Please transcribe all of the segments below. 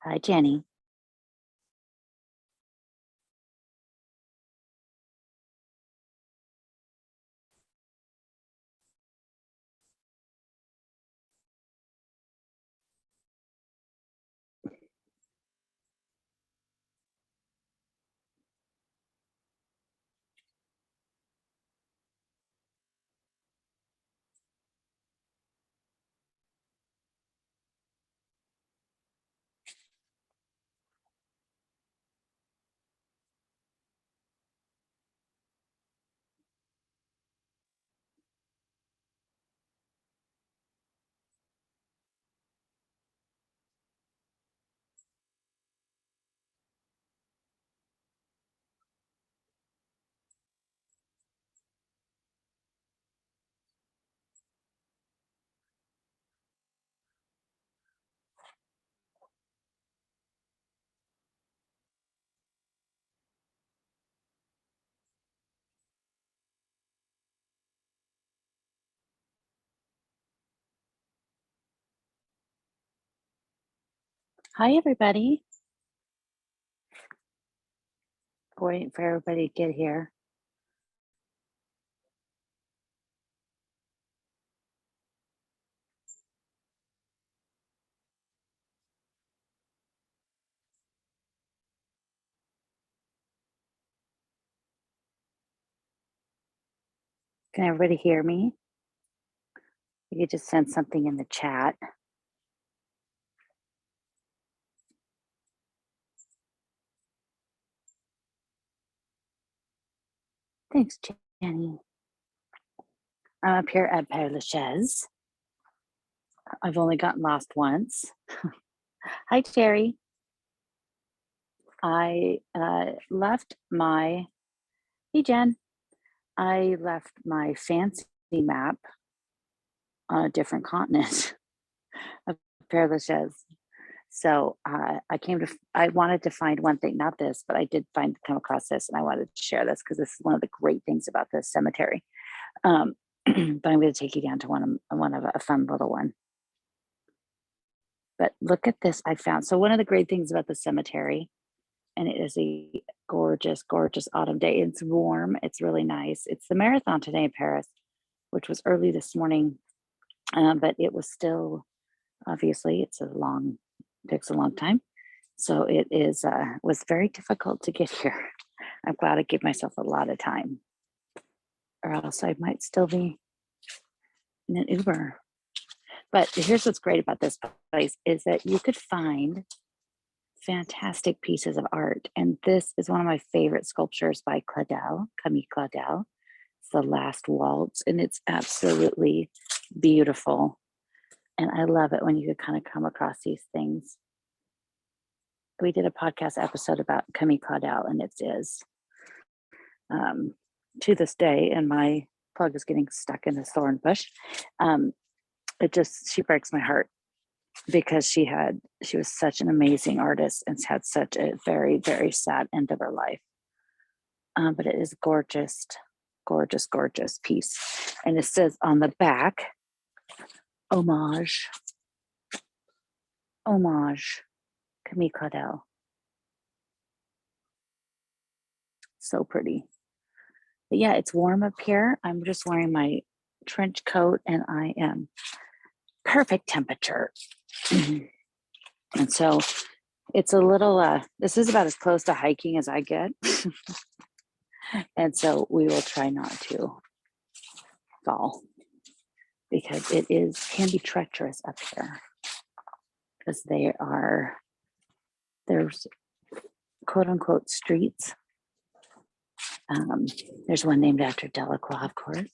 Hi, Jenny. Hi, everybody. Waiting for everybody to get here. Can everybody hear me? You could just send something in the chat. Thanks, Jenny. I'm up here at Père Lachaise. I've only gotten lost once. Hi, Terry. I left my, hey, Jen. I left my fancy map on a different continent of Père Lachaise. So I wanted to find one thing, not this, but I did come across this, and I wanted to share this because this is one of the great things about this cemetery. But I'm going to take you down to one of a fun little one. But look at this I found. So one of the great things about the cemetery, and it is a gorgeous, gorgeous autumn day. It's warm. It's really nice. It's the marathon today in Paris, which was early this morning, but it was still obviously takes a long time. So it is was very difficult to get here. I'm glad I gave myself a lot of time, or else I might still be in an Uber. But here's what's great about this place is that you could find fantastic pieces of art. And this is one of my favorite sculptures by Camille Claudel. It's The Last Waltz, and it's absolutely beautiful. And I love it when you could kind of come across these things. We did a podcast episode about Camille Claudel, and it is to this day, and my plug is getting stuck in this thorn bush. She breaks my heart because she was such an amazing artist and had such a very, very sad end of her life. But it is gorgeous, gorgeous, gorgeous piece. And it says on the back, homage, Camille Claudel. So pretty. But yeah, it's warm up here. I'm just wearing my trench coat and I am perfect temperature. And so it's a little, this is about as close to hiking as I get. And so we will try not to fall because can be treacherous up here because there's quote unquote streets. There's one named after Delacroix, of course.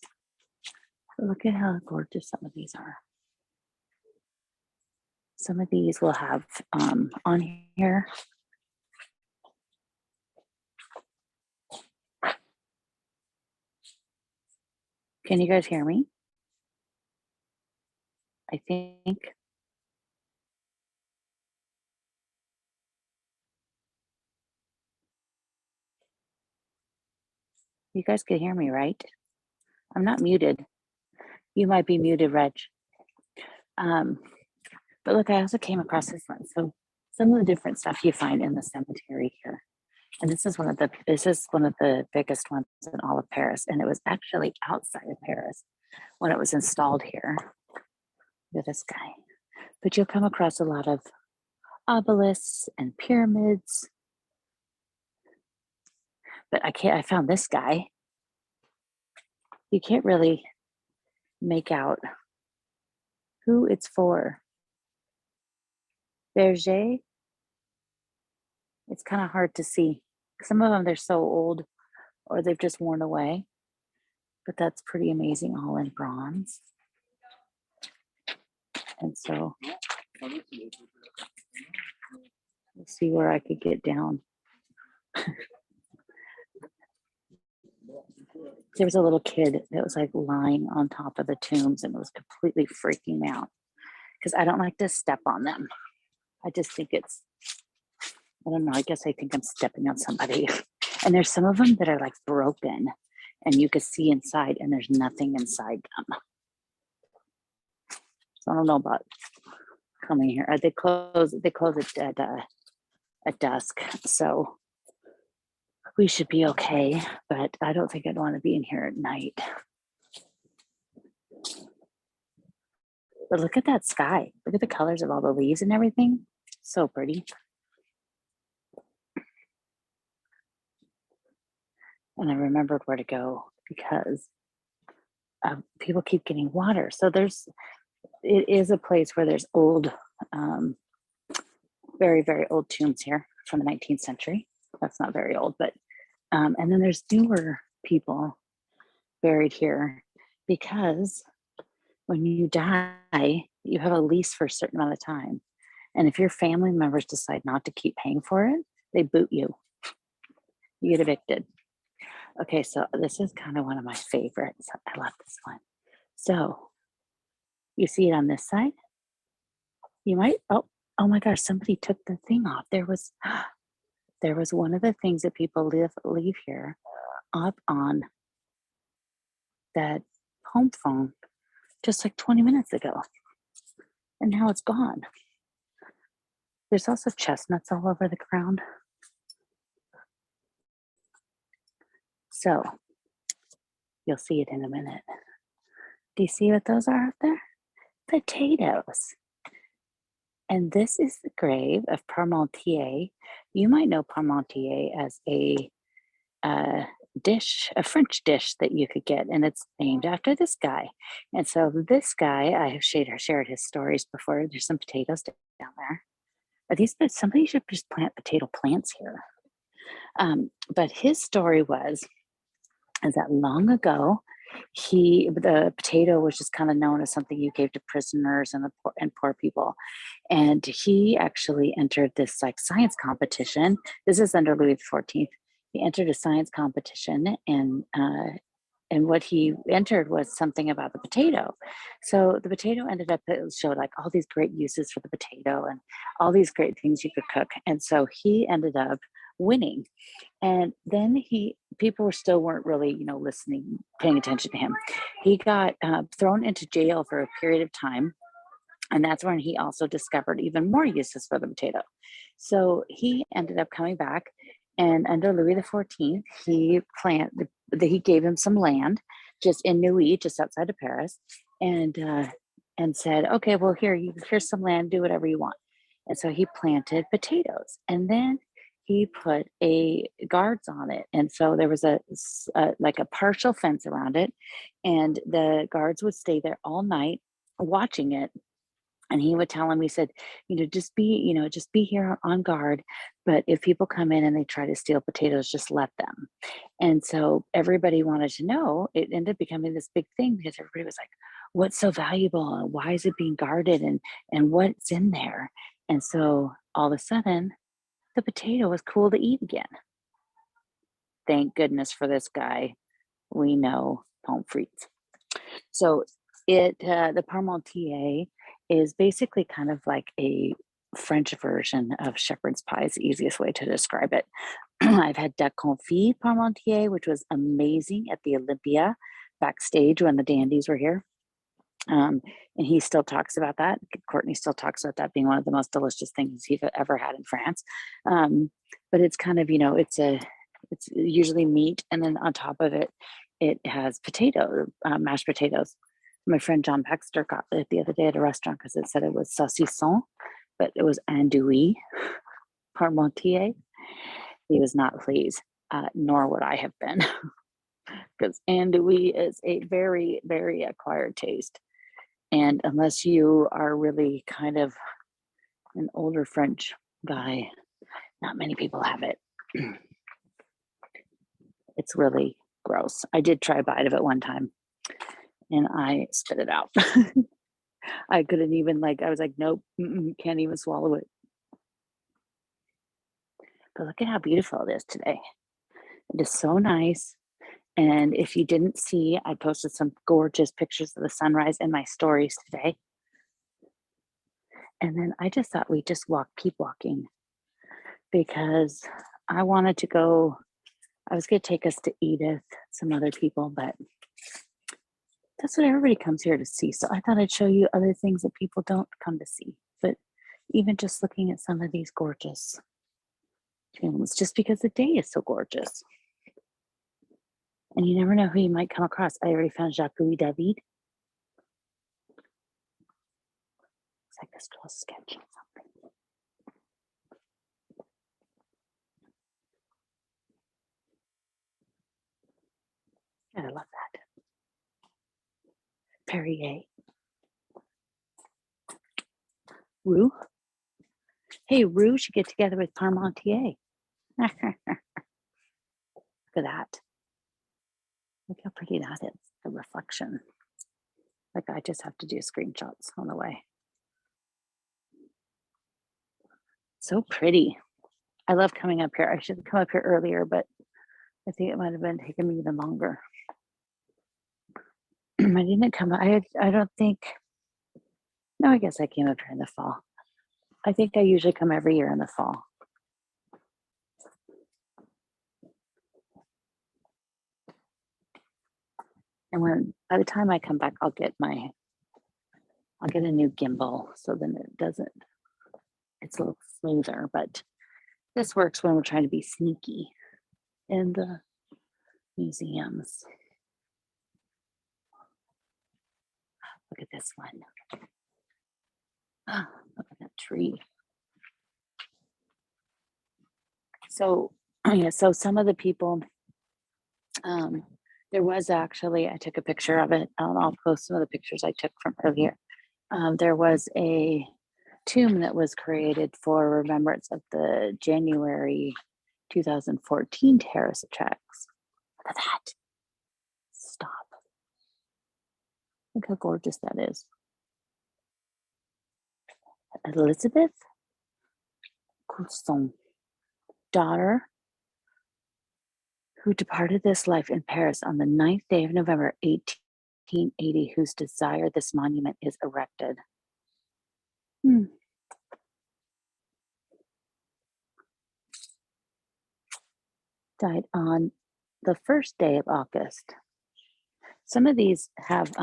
But look at how gorgeous some of these are. Some of these will have on here. Can you guys hear me? I think. You guys can hear me, right? I'm not muted. You might be muted, Reg. But look, I also came across this one. So some of the different stuff you find in the cemetery here. And this is one of the biggest ones in all of Paris. And it was actually outside of Paris when it was installed here with this guy. But you'll come across a lot of obelisks and pyramids. But I found this guy. You can't really make out who it's for. Berger. It's kind of hard to see. Some of them, they're so old or they've just worn away. But that's pretty amazing, all in bronze. And so let's see where I could get down. There was a little kid that was like lying on top of the tombs and was completely freaking me out because I don't like to step on them. I just think it's, I don't know, I guess I think I'm stepping on somebody. And there's some of them that are like broken and you can see inside and there's nothing inside them. So I don't know about coming here. They close it at dusk. So we should be okay, but I don't think I'd want to be in here at night. But look at that sky. Look at the colors of all the leaves and everything. So pretty. And I remembered where to go because people keep getting water. So it is a place where there's old, very, very old tombs here from the 19th century. That's not very old, but and then there's newer people buried here because when you die, you have a lease for a certain amount of time. And if your family members decide not to keep paying for it, they boot you. You get evicted. Okay, so this is kind of one of my favorites. I love this one. So you see it on this side? You might, oh my gosh, somebody took the thing off. There was one of the things that people leave here up on that home phone just like 20 minutes ago. And now it's gone. There's also chestnuts all over the ground. So you'll see it in a minute. Do you see what those are up there? Potatoes. And this is the grave of Parmentier. You might know Parmentier as a dish, a French dish that you could get, and it's named after this guy. And so this guy, I have shared his stories before. There's some potatoes down there. Somebody should just plant potato plants here. But his story is that long ago, the potato was just kind of known as something you gave to prisoners and poor people. And he actually entered this like science competition. This is under Louis XIV. He entered a science competition and what he entered was something about the potato. So the potato showed like all these great uses for the potato and all these great things you could cook. And so he ended up winning. And then people weren't really, listening, paying attention to him. He got thrown into jail for a period of time. And that's when he also discovered even more uses for the potato. So he ended up coming back, and under Louis XIV, he gave him some land just in Neuilly, just outside of Paris, and said, okay, well, here's some land, do whatever you want. And so he planted potatoes, and then he put guards on it. And so there was like a partial fence around it, and the guards would stay there all night watching it. And he would tell him, he said, just be here on guard. But if people come in and they try to steal potatoes, just let them. And so everybody wanted to know. It ended up becoming this big thing because everybody was like, what's so valuable? And why is it being guarded? And what's in there? And so all of a sudden, the potato was cool to eat again. Thank goodness for this guy. We know pommes frites. So the Parmentier is basically kind of like a French version of shepherd's pie is the easiest way to describe it. I've had duck confit Parmentier, which was amazing at the Olympia backstage when the dandies were here. Um, and he still talks about that. Courtney still talks about that being one of the most delicious things he's ever had in France. Um, but it's kind of, it's usually meat, and then on top of it, it has mashed potatoes. My friend John Baxter got it the other day at a restaurant because it said it was saucisson, but it was andouille parmentier. He was not pleased, nor would I have been, because andouille is a very, very acquired taste. And unless you are really kind of an older French guy, not many people have it. It's really gross. I did try a bite of it one time and I spit it out. I couldn't even I was like, nope, can't even swallow it. But look at how beautiful it is today. It is so nice. And if you didn't see, I posted some gorgeous pictures of the sunrise in my stories today. And then I just thought we'd just keep walking, because I wanted to go. I was going to take us to Edith, some other people, but that's what everybody comes here to see. So I thought I'd show you other things that people don't come to see. But even just looking at some of these gorgeous tombs, just because the day is so gorgeous. And you never know who you might come across. I already found Jacques-Louis David. Looks like this girl's sketching something. I love that. Perrier. Rue. Hey, Rue should get together with Parmentier. Look at that. Look how pretty that is, the reflection. I just have to do screenshots on the way. So pretty. I love coming up here. I should have come up here earlier, but I think it might have been taking me even longer. I didn't come. I don't think. No, I guess I came up here in the fall. I think I usually come every year in the fall. And by the time I come back, I'll get a new gimbal, so then it's a little smoother. But this works when we're trying to be sneaky in the museums. Look at this one. Look at that tree. So some of the people, there was actually, I took a picture of it. I'll post some of the pictures I took from earlier. There was a tomb that was created for remembrance of the January 2014 terrorist attacks. Look at that. Stop. Look how gorgeous that is. Elizabeth Cousson, daughter, who departed this life in Paris on the 9th day of November 1880, whose desire this monument is erected. Died on the first day of August. Some of these have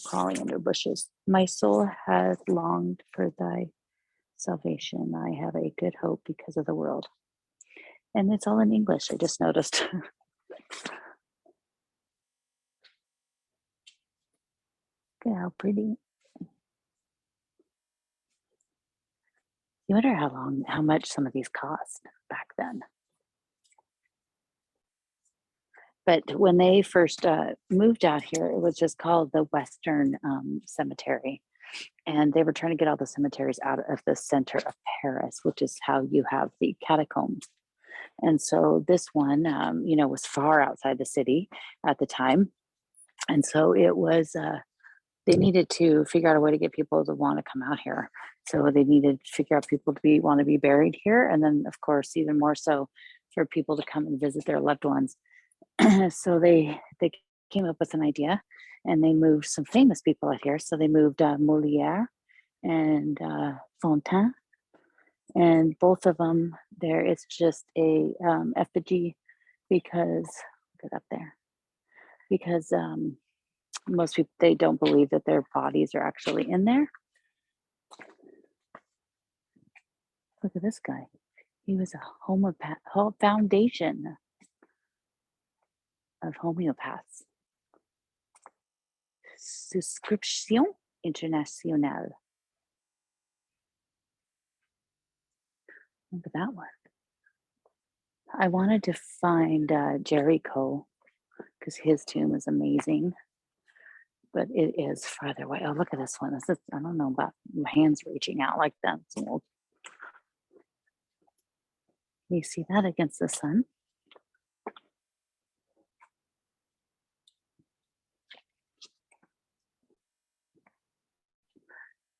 crawling under bushes. My soul has longed for thy salvation. I have a good hope because of the world. And it's all in English, I just noticed. Look at how pretty. You wonder how much some of these cost back then. But when they first moved out here, it was just called the Western Cemetery. And they were trying to get all the cemeteries out of the center of Paris, which is how you have the catacombs. And so this one, was far outside the city at the time. And so it was, they needed to figure out a way to get people to want to come out here. So they needed to figure out people to want to be buried here. And then, of course, even more so for people to come and visit their loved ones. So they came up with an idea, and they moved some famous people out here. So they moved Molière and Fontaine, and both of them, there is just a effigy, because look it up there, because most people, they don't believe that their bodies are actually in there. Look at this guy. He was a homeopath, foundation of homeopaths. Souscription Internationale. Look at that one. I wanted to find Jericho because his tomb is amazing, but it is farther away. Oh, look at this one. This is, I don't know about my hands reaching out like that. So you see that against the sun?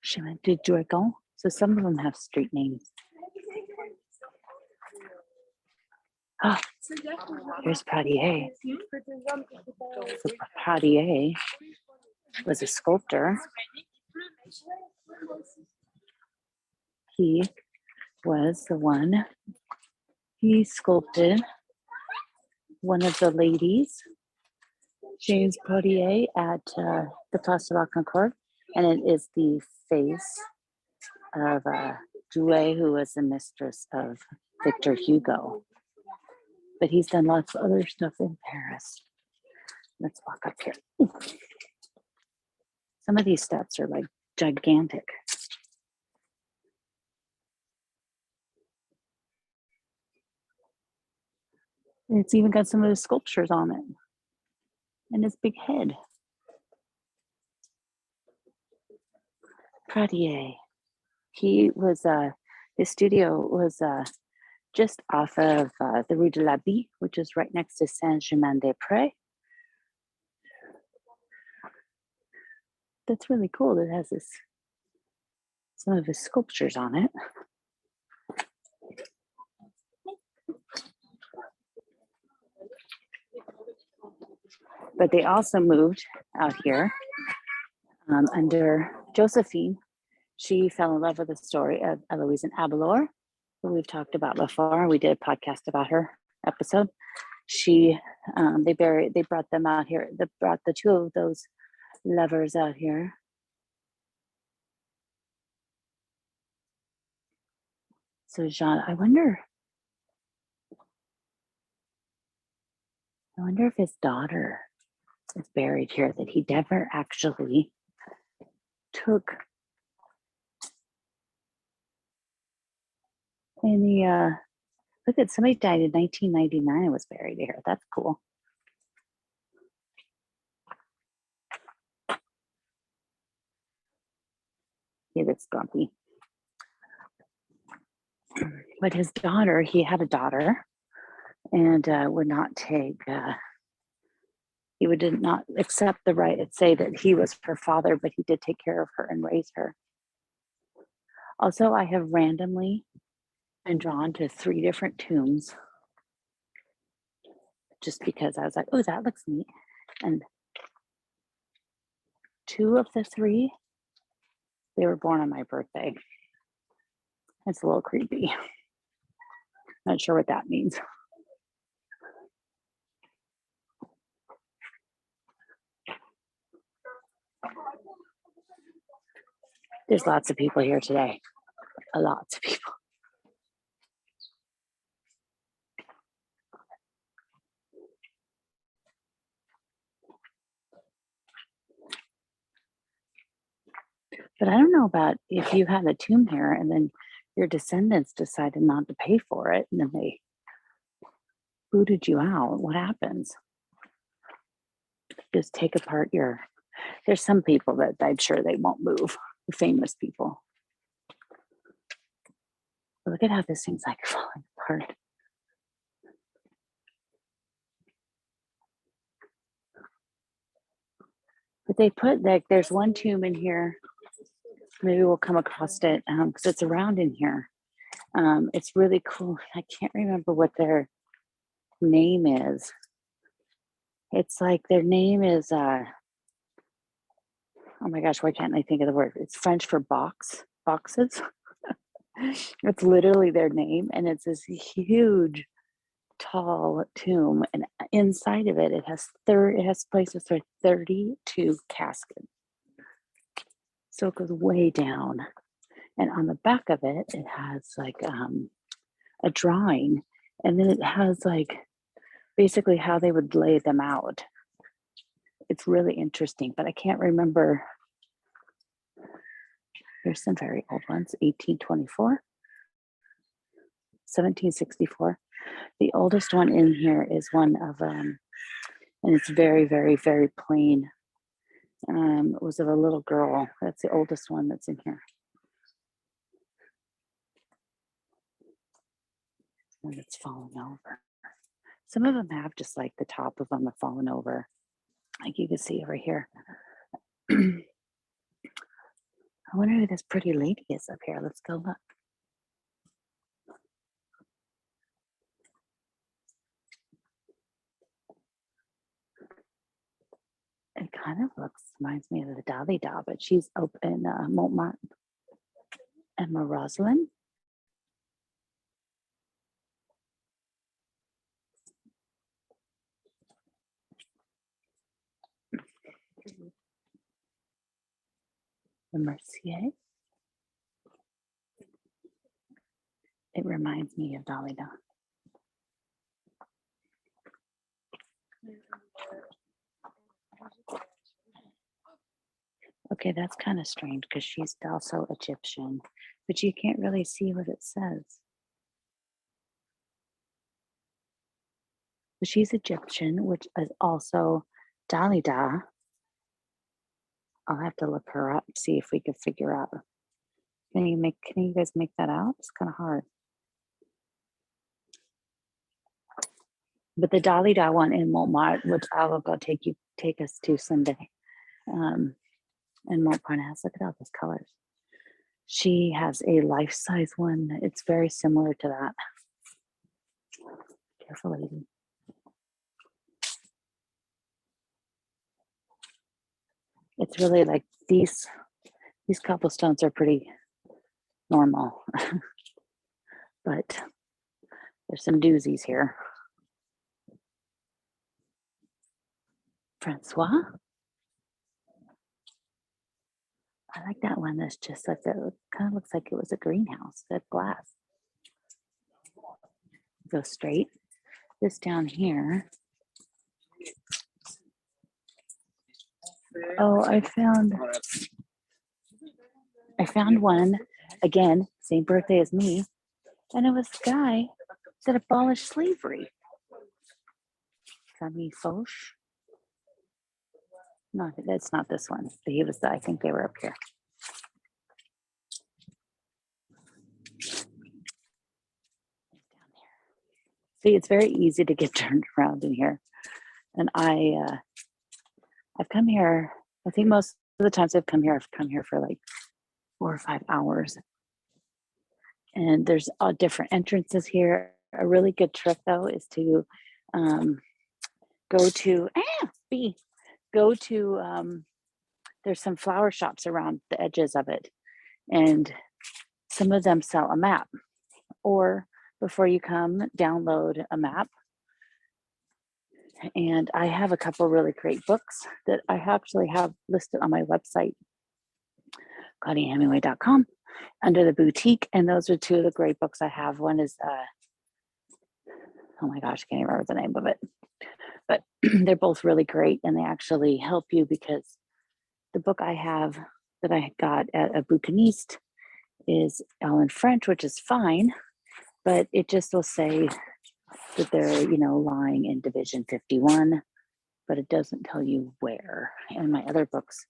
Chemin de Dragon. So some of them have street names. Oh, here's Pradier. So Pradier was a sculptor. He was the one, he sculpted one of the ladies, James Pradier, at the Place de la Concorde, and it is the face of Drouet, who was the mistress of Victor Hugo. But he's done lots of other stuff in Paris. Let's walk up here. Ooh. Some of these steps are like gigantic. It's even got some of the sculptures on it and his big head. Pradier. He was, his studio was just off of the Rue de la Bille, which is right next to Saint-Germain-des-Prés. That's really cool. It has this, some of his sculptures on it. But they also moved out here under Josephine. She fell in love with the story of Eloise and Abelard, who we've talked about before. We did a podcast about her episode. They brought them out here. They brought the two of those lovers out here. So Jean, I wonder if his daughter is buried here, that he never actually took any, look at, somebody died in 1999 and was buried here. That's cool. He looks grumpy. But his daughter, he had a daughter, and would not take, he did not accept the right and say that he was her father, but he did take care of her and raise her. Also, I have randomly been drawn to 3 different tombs just because I was like, oh, that looks neat. And 2 of the 3, they were born on my birthday. It's a little creepy. Not sure what that means. There's lots of people here today. Lots of people. But I don't know about if you had a tomb here and then your descendants decided not to pay for it and then they booted you out. What happens? Just take apart there's some people that I'm sure they won't move, famous people. But look at how this thing's like falling apart. But they put, like, there's one tomb in here. Maybe we'll come across it because it's around in here. It's really cool. I can't remember what their name is. It's like their name is, oh my gosh, why can't I think of the word? It's French for boxes. It's literally their name. And it's this huge tall tomb, and inside of it, it has places for 32 caskets. So it goes way down, and on the back of it, it has like a drawing, and then it has like basically how they would lay them out. It's really interesting, but I can't remember. There's some very old ones, 1824, 1764. The oldest one in here is one of, and it's very, very, very plain. It was of a little girl. That's the oldest one that's in here. And it's fallen over. Some of them have just like the top of them have fallen over, like you can see over here. I wonder who this pretty lady is up here. Let's go look. It kind of reminds me of the Dalida, but she's up in Montmartre. Emma Roslin. The Mercier. It reminds me of Dalida. Okay, that's kind of strange because she's also Egyptian, but you can't really see what it says. But she's Egyptian, which is also Dalida. I'll have to look her up, see if we can figure out. Can you guys make that out? It's kind of hard. But the Dalida one in Montmartre, which I will go take us to Sunday. And Montparnasse, look at all those colors. She has a life-size one. It's very similar to that. Careful, lady. It's really like these cobblestones are pretty normal, but there's some doozies here. Francois. I like that one. That's just like it kind of looks like it was a greenhouse. That glass. Go straight. This down here. Oh, I found one again, same birthday as me, and it was the guy that abolished slavery. Camille Foch. No, that's not this one. He was. I think they were up here. See, it's very easy to get turned around in here, and I've come here. I think most of the times I've come here for like 4 or 5 hours, and there's different entrances here. A really good trick though is to go to there's some flower shops around the edges of it, and some of them sell a map, or before you come, download a map. And I have a couple really great books that I actually have listed on my website, ClaudiaHemingway.com, under the boutique. And those are 2 of the great books I have. One is, oh my gosh, I can't even remember the name of it. But they're both really great, and they actually help you, because the book I have that I got at a bouquiniste is all in French, which is fine, but it just will say that they're, lying in Division 51, but it doesn't tell you where. And my other books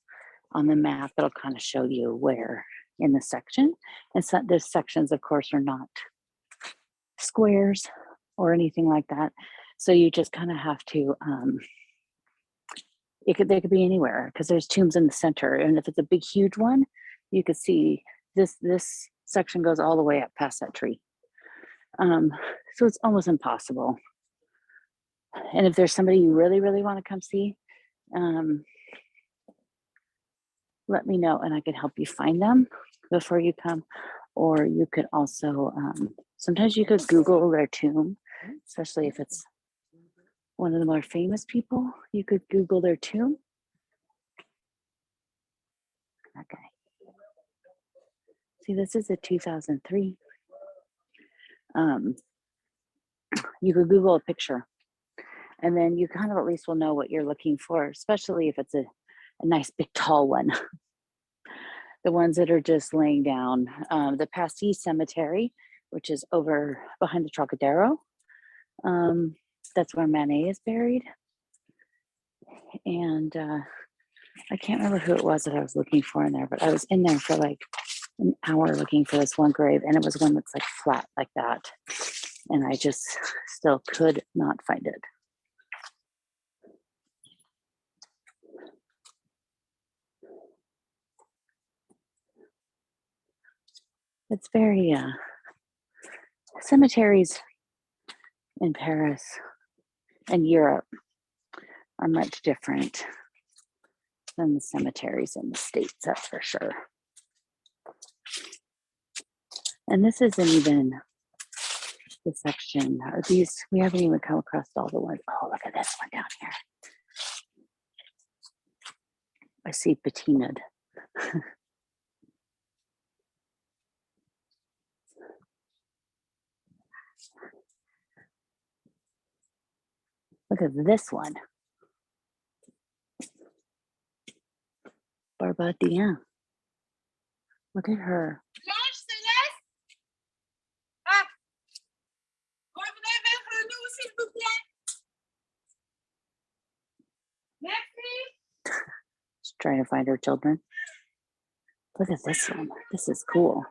on the map, it'll kind of show you where in the section. And so those sections, of course, are not squares or anything like that. So you just kind of have to, they could be anywhere, because there's tombs in the center. And if it's a big, huge one, you could see this section goes all the way up past that tree. So it's almost impossible. And if there's somebody you really, really want to come see, let me know and I can help you find them before you come. Or you could also, sometimes you could Google their tomb. especially if it's one of the more famous people. You could Google their tomb. Okay. See, this is a 2003. You could Google a picture, and then you kind of at least will know what you're looking for, especially if it's a nice big tall one. The ones that are just laying down. The Passy Cemetery, which is over behind the Trocadero. That's where Manet is buried. And I can't remember who it was that I was looking for in there, but I was in there for like an hour looking for this one grave, and it was one that's like flat like that. And I just still could not find it. It's very cemeteries in Paris and Europe are much different than the cemeteries in the States, that's for sure. And this isn't even the section. These, we haven't even come across all the ones. Oh, look at this one down here. I see patinaed. Look at this one. Barbadian. Look at her. She's trying to find her children. Look at this one. This is cool.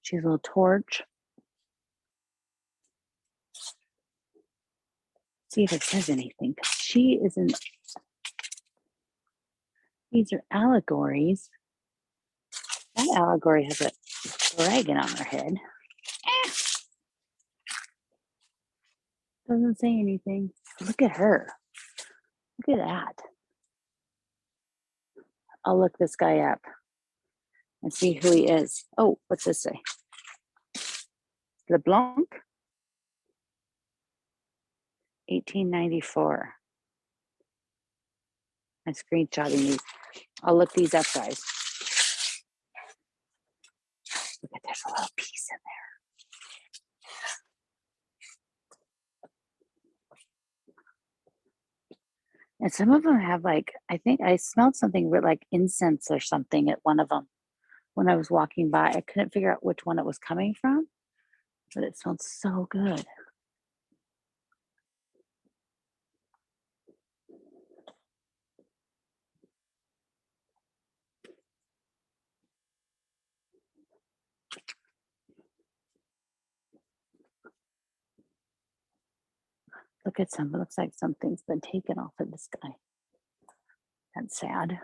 She's a little torch. See if it says anything. She isn't. These are allegories. That allegory has a dragon on her head. Doesn't say anything. Look at her. Look at that. I'll look this guy up and see who he is. Oh, what's this say? LeBlanc, 1894. I'm screenshotting these. I'll look these up, guys. Look at, there's a little piece in there. And some of them have like, I think I smelled something with like incense or something at one of them when I was walking by. I couldn't figure out which one it was coming from, but it smelled so good. Look at some, it looks like something's been taken off of this guy. That's sad.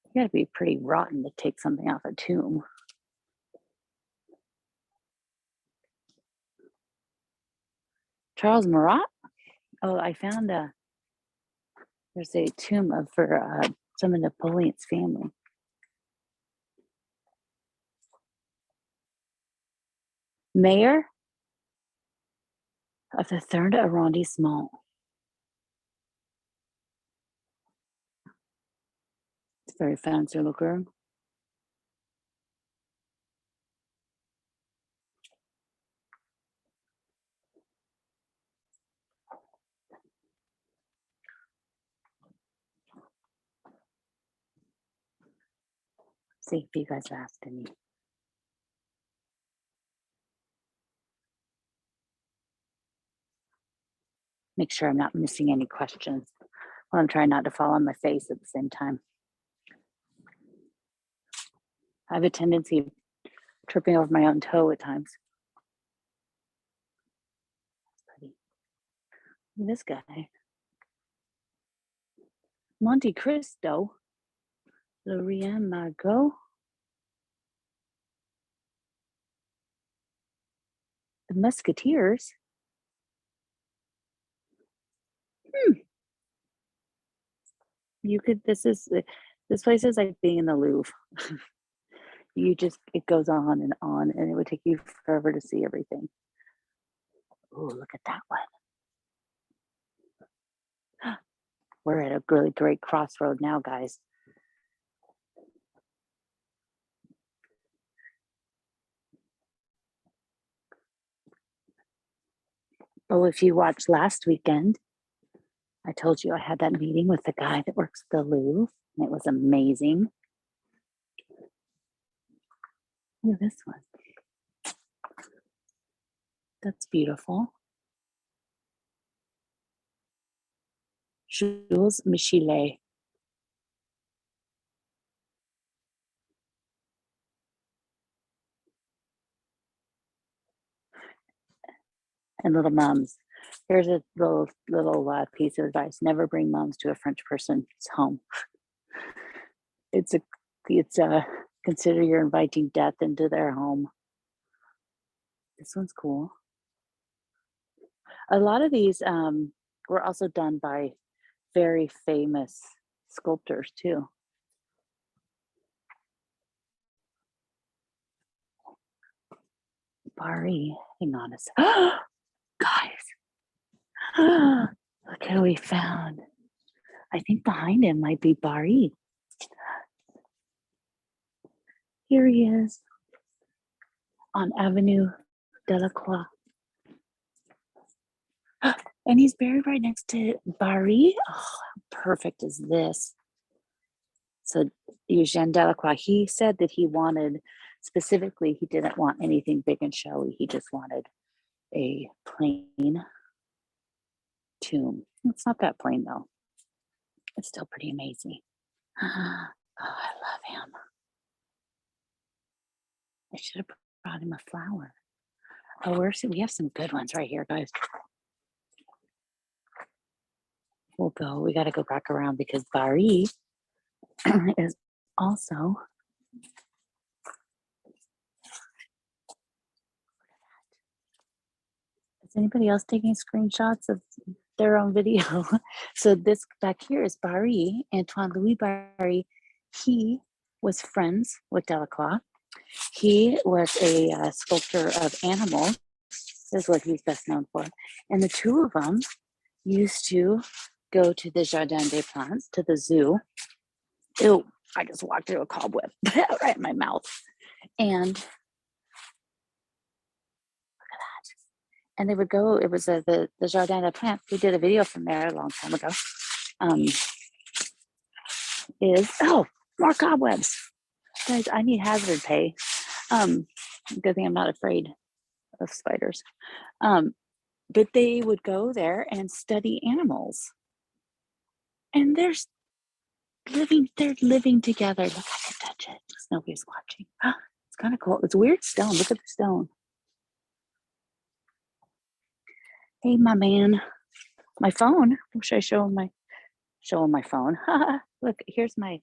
You gotta be pretty rotten to take something off a tomb. Charles Marat? Oh, I found there's a tomb for some of Napoleon's family. Mayor of the 3rd arrondissement. It's very fancy looking. See if you guys asked any. Make sure I'm not missing any questions while I'm trying not to fall on my face at the same time. I have a tendency of tripping over my own toe at times. Look at this guy. Monte Cristo. Lorraine Margot. The Musketeers. You could, this is This place is like being in the Louvre. It goes on, and it would take you forever to see everything. Oh, look at that one. We're at a really great crossroad now, guys. Oh, if you watched last weekend, I told you I had that meeting with the guy that works at the Louvre, and it was amazing. Look at this one. That's beautiful. Jules Michelet. And little mums. Here's a little piece of advice: never bring mums to a French person's home. It's a it's a consider you're inviting death into their home. This one's cool. A lot of these were also done by very famous sculptors too. Bari, hang on a second. Guys, look who we found. I think behind him might be Bari. Here he is on Avenue Delacroix. And he's buried right next to Bari. Oh, how perfect is this? So Eugène Delacroix, he said that he wanted, specifically, he didn't want anything big and showy. He just wanted a plain tomb. It's not that plain though. It's still pretty amazing. Oh, I love him. I should have brought him a flower. Oh, we have some good ones right here, guys. We got to go back around because Bari is also. Is anybody else taking screenshots of their own video? So this back here is Bari, Antoine Louis Bari. He was friends with Delacroix. He was a sculptor of animals. This is what he's best known for. And the two of them used to go to the Jardin des Plantes, to the zoo. Ew, I just walked through a cobweb right in my mouth. And look at that. And they would go, it was the Jardin des Plantes. We did a video from there a long time ago. More cobwebs. Guys, I need hazard pay. Good thing I'm not afraid of spiders. But they would go there and study animals. And they're living together. Look, I can touch it. Nobody's watching. It's kind of cool. It's weird stone. Look at the stone. Hey, my man. My phone. Should I show him my phone? Look, here's my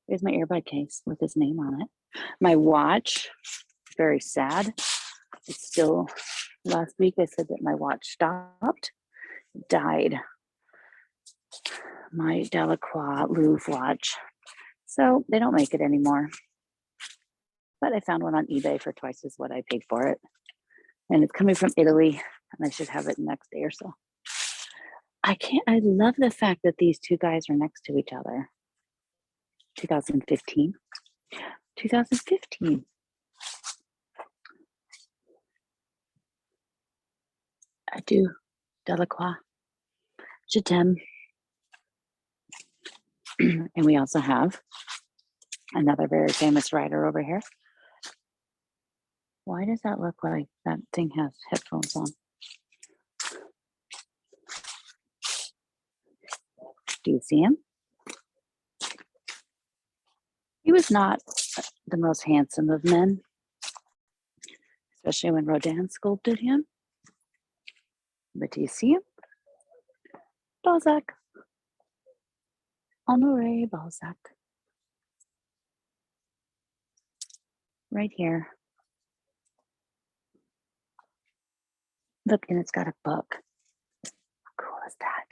earbud case with his name on it. My watch. Very sad. It's still. Last week I said that my watch stopped. Died. My Delacroix Louvre watch. So they don't make it anymore. But I found one on eBay for twice as what I paid for it. And it's coming from Italy, and I should have it next day or so. I love the fact that these two guys are next to each other. 2015. 2015. Adieu, Delacroix. Je t'aime. And we also have another very famous writer over here. Why does that look like that thing has headphones on? Do you see him? He was not the most handsome of men, especially when Rodin sculpted him. But do you see him? Balzac. Honoré Balzac. Right here. Look, and it's got a book. How cool is that?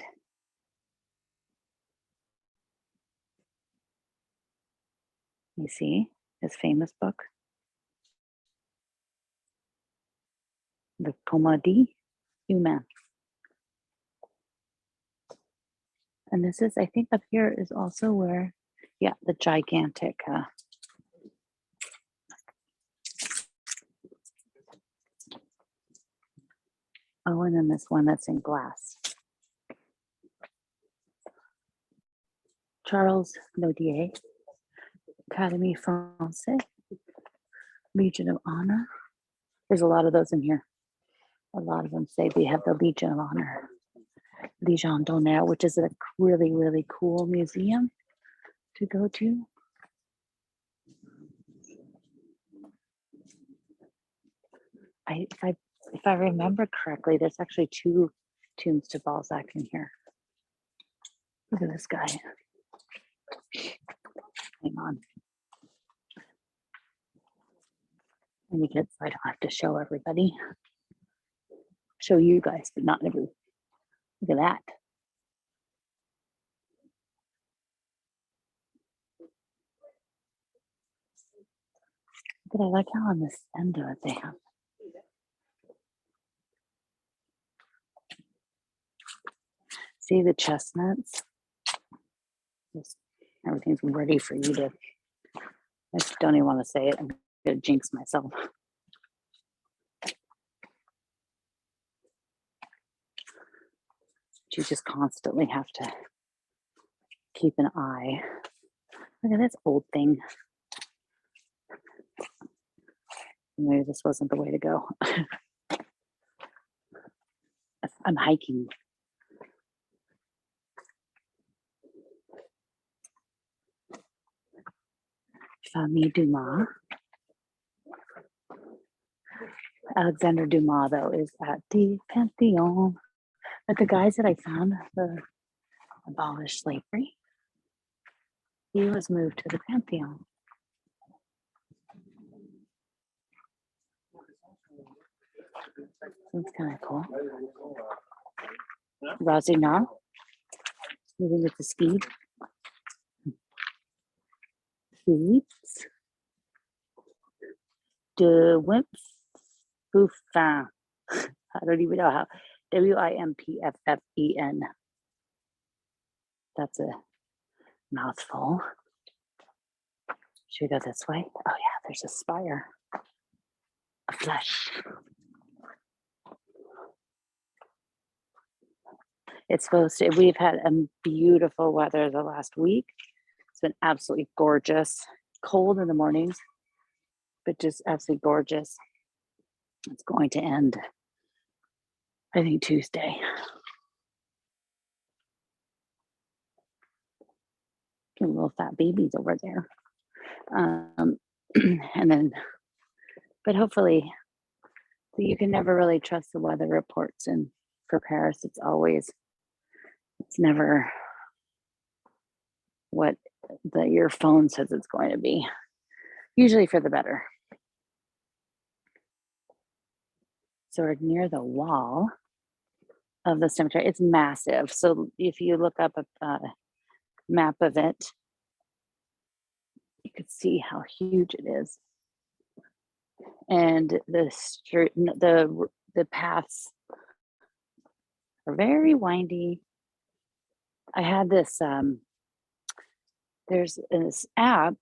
You see his famous book, The Comédie Humaine. And this is, I think up here is also where, yeah, the gigantic, oh, and then this one that's in glass. Charles Nodier, Académie Française, Legion of Honor. There's a lot of those in here. A lot of them say we have the Legion of Honor, Legion d'Honneur, which is a really, really cool museum to go to. If I remember correctly, there's actually 2 tombs to Balzac in here. Look at this guy. Hang on. Let me get so I don't have to show everybody. Show you guys, but not everyone. Look at that. But I like how on this end of it they have. See the chestnuts? Just, everything's ready for you to. I just don't even want to say it. I'm gonna jinx myself. You just constantly have to keep an eye. Look at this old thing. Maybe this wasn't the way to go. I'm hiking. Famille Dumas. Alexander Dumas, though, is at the Pantheon. But the guys that I found, the abolished slavery, he was moved to the Pantheon. That's kind of cool. Razina, moving with the speed. Philips. De Wimpf Buffin. I don't even know how. Wimpffen. That's a mouthful. Should we go this way? Oh yeah, there's a spire. A flush. It's supposed to, we've had a beautiful weather the last week. It's been absolutely gorgeous. Cold in the mornings, but just absolutely gorgeous. It's going to end, I think, Tuesday. Little fat babies over there. And then, but hopefully, you can never really trust the weather reports. And for Paris, it's never what your phone says it's going to be, usually for the better. So we're near the wall of the cemetery. It's massive. So if you look up a map of it, you could see how huge it is. And the street, the paths are very windy. I had this, there's this app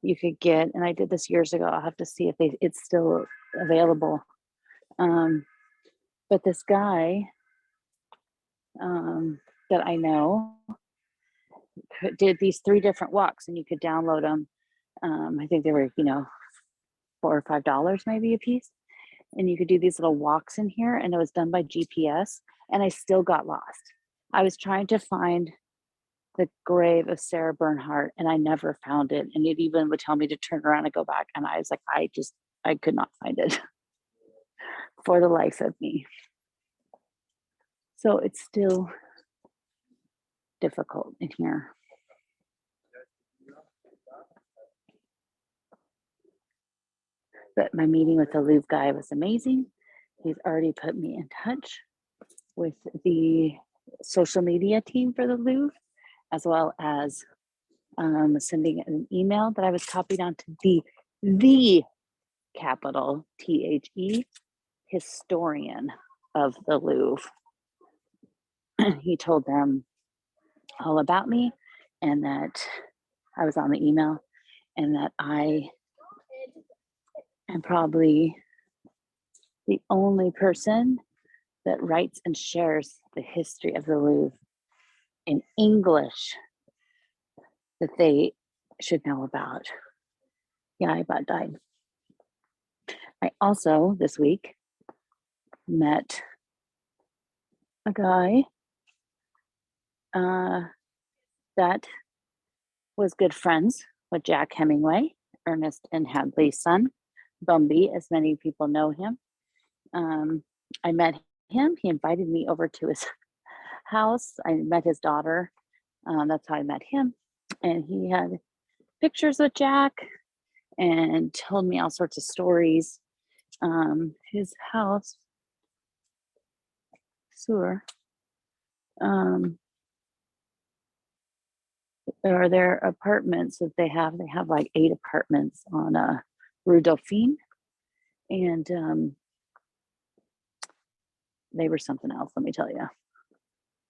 you could get, and I did this years ago. I'll have to see if it's still available. But this guy that I know did these 3 different walks, and you could download them. I think they were, $4 or $5 maybe a piece. And you could do these little walks in here, and it was done by GPS, and I still got lost. I was trying to find the grave of Sarah Bernhardt, and I never found it. And it even would tell me to turn around and go back. And I was like, I could not find it for the life of me. So it's still difficult in here. But my meeting with the Louvre guy was amazing. He's already put me in touch with the social media team for the Louvre, as well as sending an email that I was copied onto the capital THE historian of the Louvre. He told them all about me and that I was on the email and that I am probably the only person that writes and shares the history of the Louvre in English that they should know about. Yeah, I about died. I also, this week, met a guy that was good friends with Jack Hemingway, Ernest and Hadley's son, Bumby, as many people know him. I met him. He invited me over to his house. I met his daughter. That's how I met him. And he had pictures with Jack and told me all sorts of stories. His house, sewer, or their apartments that they have like 8 apartments on Rue Dauphine. And they were something else, let me tell you.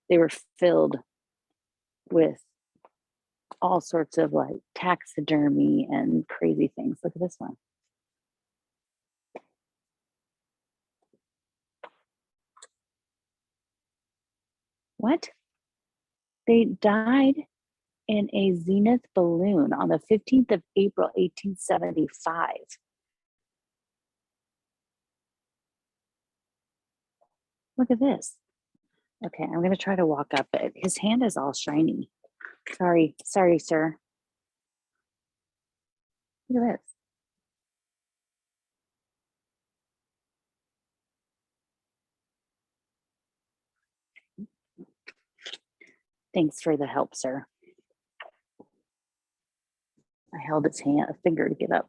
They were filled with all sorts of like taxidermy and crazy things. Look at this one. What? They died in a Zenith balloon on the 15th of April, 1875. Look at this. Okay, I'm going to try to walk up it. His hand is all shiny. Sorry, sir. Look at this. Thanks for the help, sir. I held its hand, a finger to get up.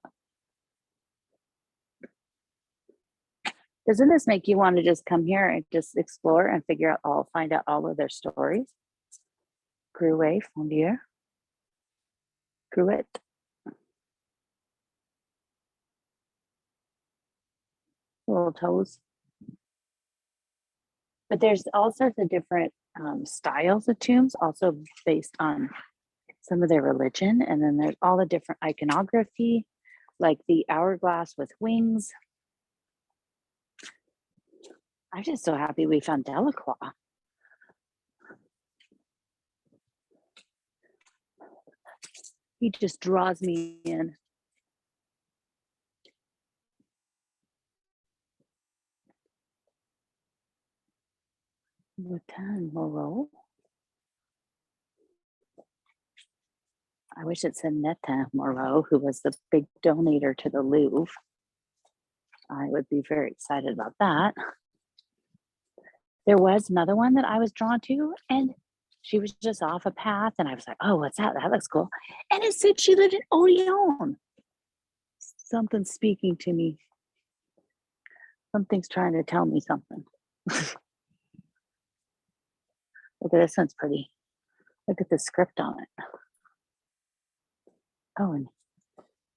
Doesn't this make you want to just come here and just explore and find out all of their stories? Crouet, fondue, crouette. Little toes. But there's all sorts of different styles of tombs, also based on some of their religion. And then there's all the different iconography, like the hourglass with wings. I'm just so happy we found Delacroix. He just draws me in. Bhutan Moreau. I wish it said Netta Moreau, who was the big donator to the Louvre. I would be very excited about that. There was another one that I was drawn to, and she was just off a path, and I was like, oh, what's that? That looks cool. And it said she lived in Odeon. Something's speaking to me. Something's trying to tell me something. Look at this one's pretty. Look at the script on it. Oh, and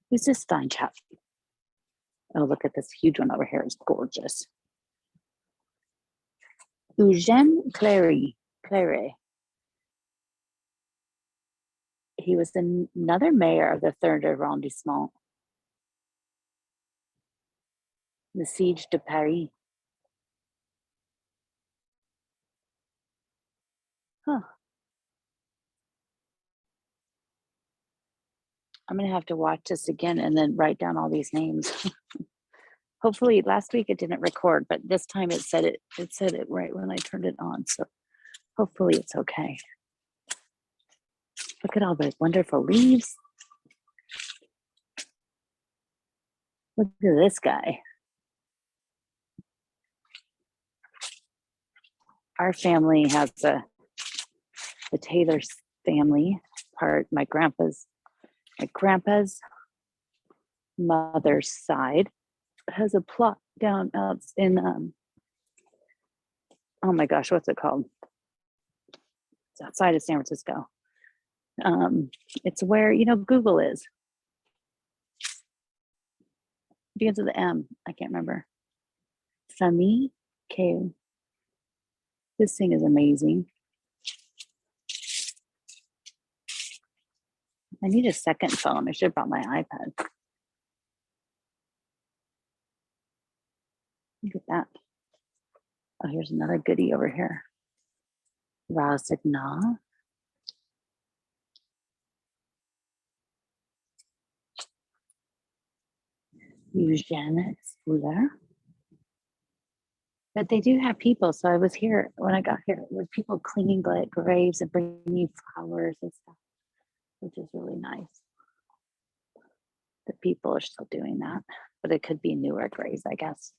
who's this fine chap? Oh, look at this huge one over here. It's gorgeous. Eugène Clary. He was another mayor of the third arrondissement. The Siege de Paris. Huh. I'm gonna have to watch this again and then write down all these names. Hopefully last week it didn't record, but this time it said it right when I turned it on. So hopefully it's okay. Look at all the wonderful leaves. Look at this guy. Our family has the Taylor family part. My grandpa's mother's side has a plot down out in oh my gosh, what's it called? It's outside of San Francisco. It's where, Google is. Begins with the M. I can't remember. Famille K. This thing is amazing. I need a second phone. I should have brought my iPad. Look at that. Oh, here's another goodie over here. Rasigna. Eugène Spuler. But they do have people. So I was here when I got here with people cleaning graves and bringing flowers and stuff, which is really nice. The people are still doing that, but it could be newer graves, I guess.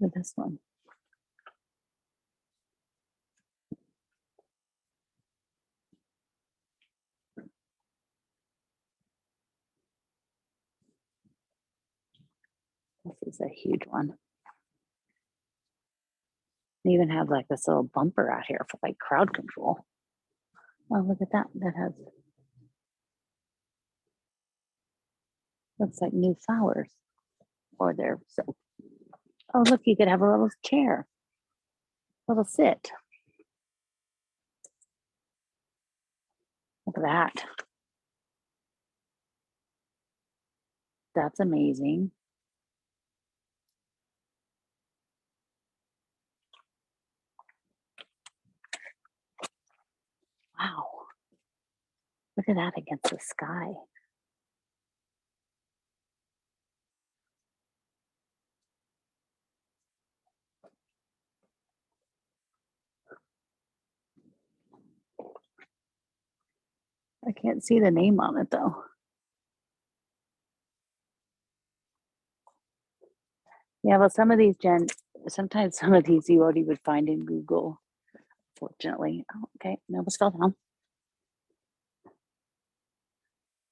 With this one. This is a huge one. They even have like this little bumper out here for like crowd control. Oh, look at that. That has, looks like new flowers. Or they're so, oh, look, you could have a little chair, a little sit. Look at that. That's amazing. Wow. Look at that against the sky. I can't see the name on it though. Yeah, well, some of these, Jen, sometimes some of these you won't even find in Google, fortunately. Oh, okay, no, almost fell down.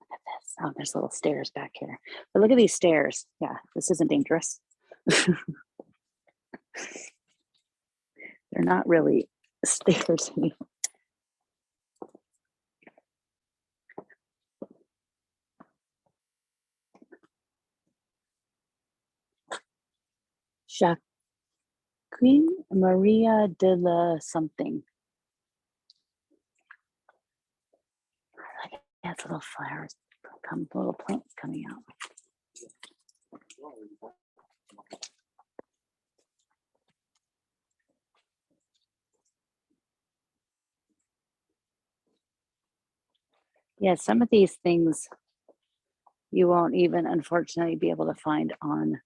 Look at this. Oh, there's little stairs back here. But look at these stairs. Yeah, this isn't dangerous. They're not really stairs anymore. Jacqueline Maria de la something. That's little flowers, little plants coming out. Yeah, some of these things you won't even, unfortunately, be able to find on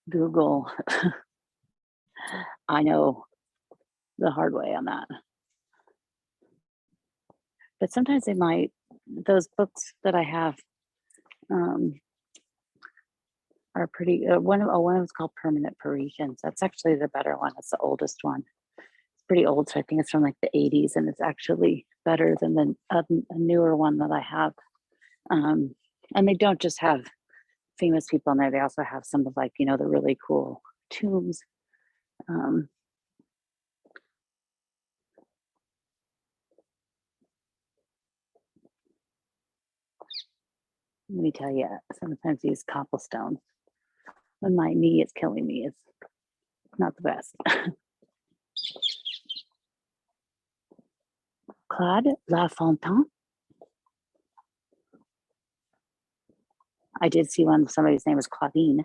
Google. I know the hard way on that. But sometimes they might, those books that I have are pretty, one of them's called Permanent Parisians. That's actually the better one. It's the oldest one. It's pretty old, so I think it's from like the 80s, and it's actually better than the a newer one that I have. And they don't just have famous people in there. They also have some of like, the really cool tombs. Let me tell you, sometimes these cobblestones, when my knee is killing me, it's not the best. Claude Lafontaine. I did see one, somebody's name was Claudine,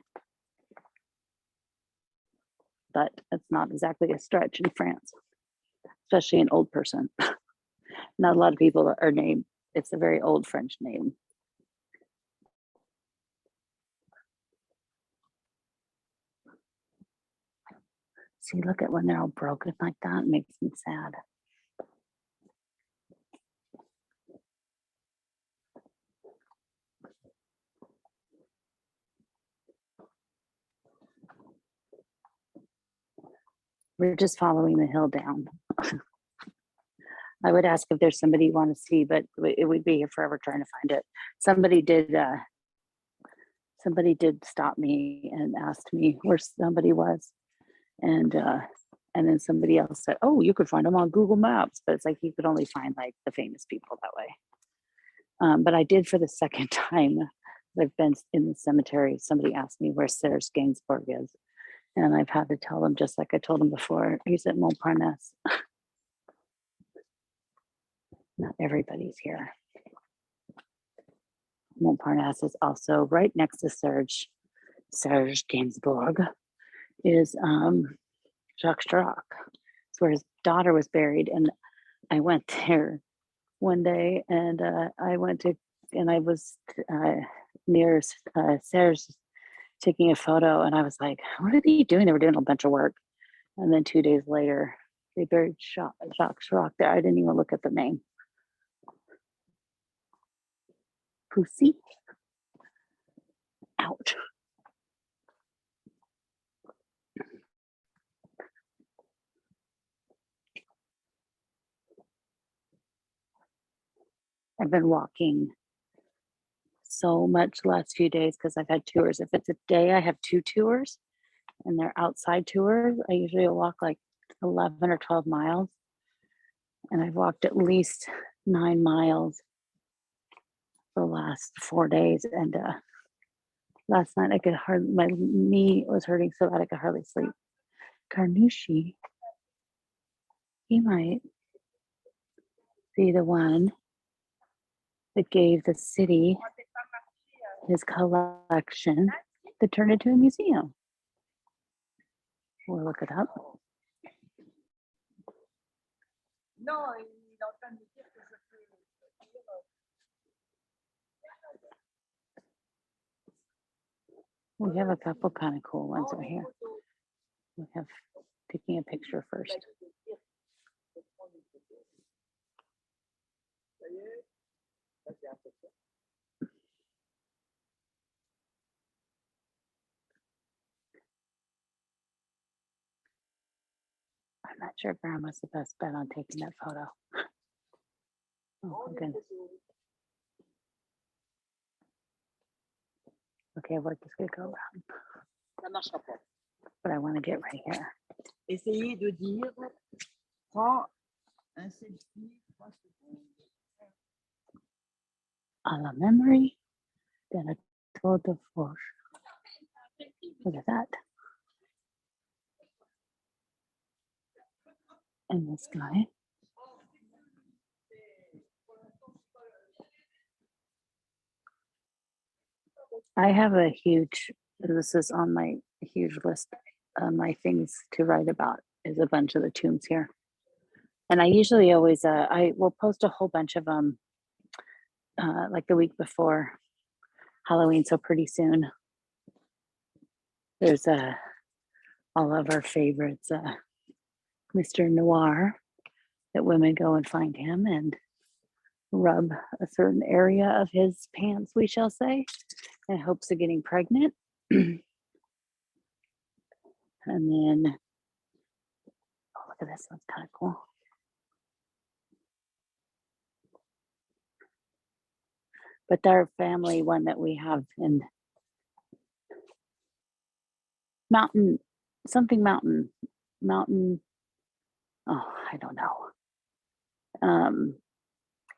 but it's not exactly a stretch in France, especially an old person. Not a lot of people are named. It's a very old French name. See, look at when they're all broken like that, it makes me sad. We're just following the hill down. I would ask if there's somebody you want to see, but it would be here forever trying to find it. Somebody did stop me and asked me where somebody was. And And then somebody else said, oh, you could find them on Google Maps, but it's like you could only find like the famous people that way. But I did for the second time. I've been in the cemetery. Somebody asked me where Serge Gainsbourg is, and I've had to tell them just like I told them before. He's at Montparnasse. Not everybody's here. Montparnasse is also right next to Serge Gainsbourg is Jacques Chirac. It's where his daughter was buried, and I went there one day, and I was near Serge taking a photo, and I was like, what are they doing? They were doing a bunch of work, and then 2 days later, they buried Jacques Chirac there. I didn't even look at the name. Pussy. Ouch. I've been walking so much the last few days because I've had tours. If it's a day, I have 2 tours, and they're outside tours. I usually walk like 11 or 12 miles, and I've walked at least 9 miles the last 4 days. And last night my knee was hurting so bad I could hardly sleep. Carnoustie, he might be the one that gave the city his collection to turn into a museum. We'll look it up. We have a couple kind of cool ones right here. We have taking a picture first. I'm not sure Grandma's the best bet on taking that photo. Oh my goodness. Okay, we're just gonna go around. But I want to get right here. Essayez de dire, prends un selfie, 3 secondes. À la memory de la tour de force. Look at that. And this guy. I have a huge, this is on my huge list of my things to write about is a bunch of the tombs here. And I usually always, I will post a whole bunch of them like the week before Halloween. So pretty soon there's all of our favorites, Mr. Noir, that women go and find him and rub a certain area of his pants, we shall say, in hopes of getting pregnant. And then, oh, look at this, that's kind of cool. But our family one that we have in Mountain, oh, I don't know.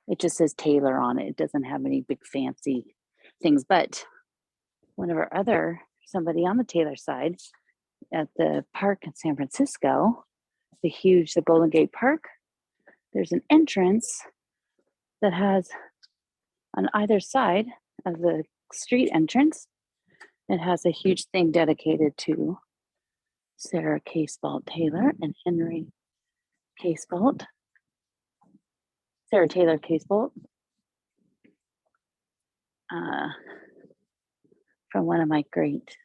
It just says Taylor on it. It doesn't have any big fancy things, but one of our somebody on the Taylor side at the park in San Francisco, the Golden Gate Park, there's an entrance that has on either side of the street entrance, it has a huge thing dedicated to Sarah Casebolt Taylor and Henry Casebolt. Sarah Taylor Casebolt. From one of my great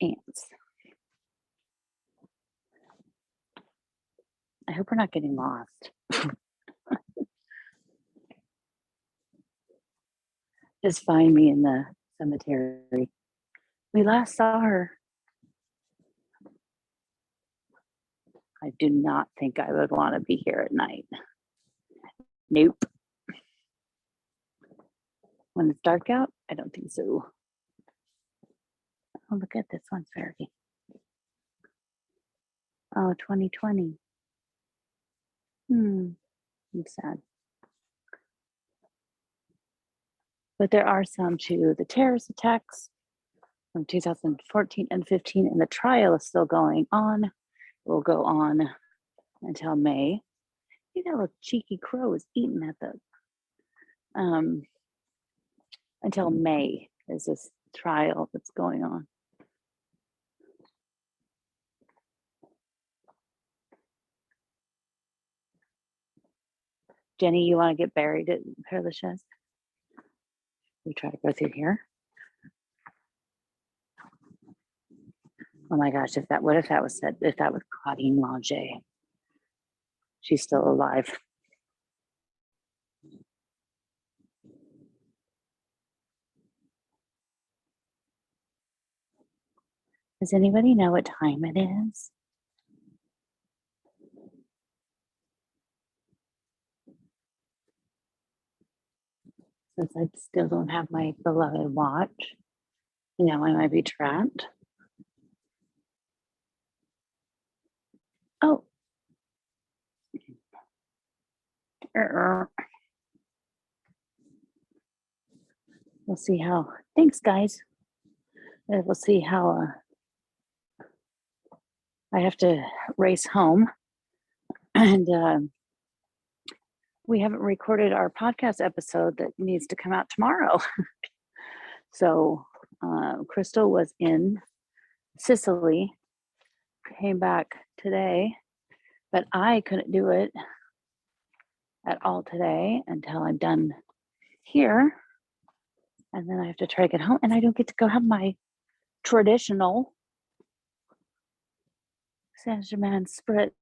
aunts. I hope we're not getting lost. Just find me in the cemetery. We last saw her. I do not think I would want to be here at night. Nope. When it's dark out, I don't think so. Oh, look at this one's very. Oh, 2020. I'm sad. But there are some too. The terrorist attacks from 2014 and 15, and the trial is still going on. It will go on until May. See that little cheeky crow is eating at the until May is this trial that's going on. Jenny, you want to get buried at Père Lachaise? We try to go through here. Oh my gosh, what if that was Claudine Langer? She's still alive. Does anybody know what time it is? Since I still don't have my beloved watch, I might be trapped. Oh. We'll see how, thanks guys. We'll see how I have to race home. And we haven't recorded our podcast episode that needs to come out tomorrow. So Crystal was in Sicily, came back today, but I couldn't do it at all today until I'm done here. And then I have to try to get home, and I don't get to go have my traditional Saint-Germain spritz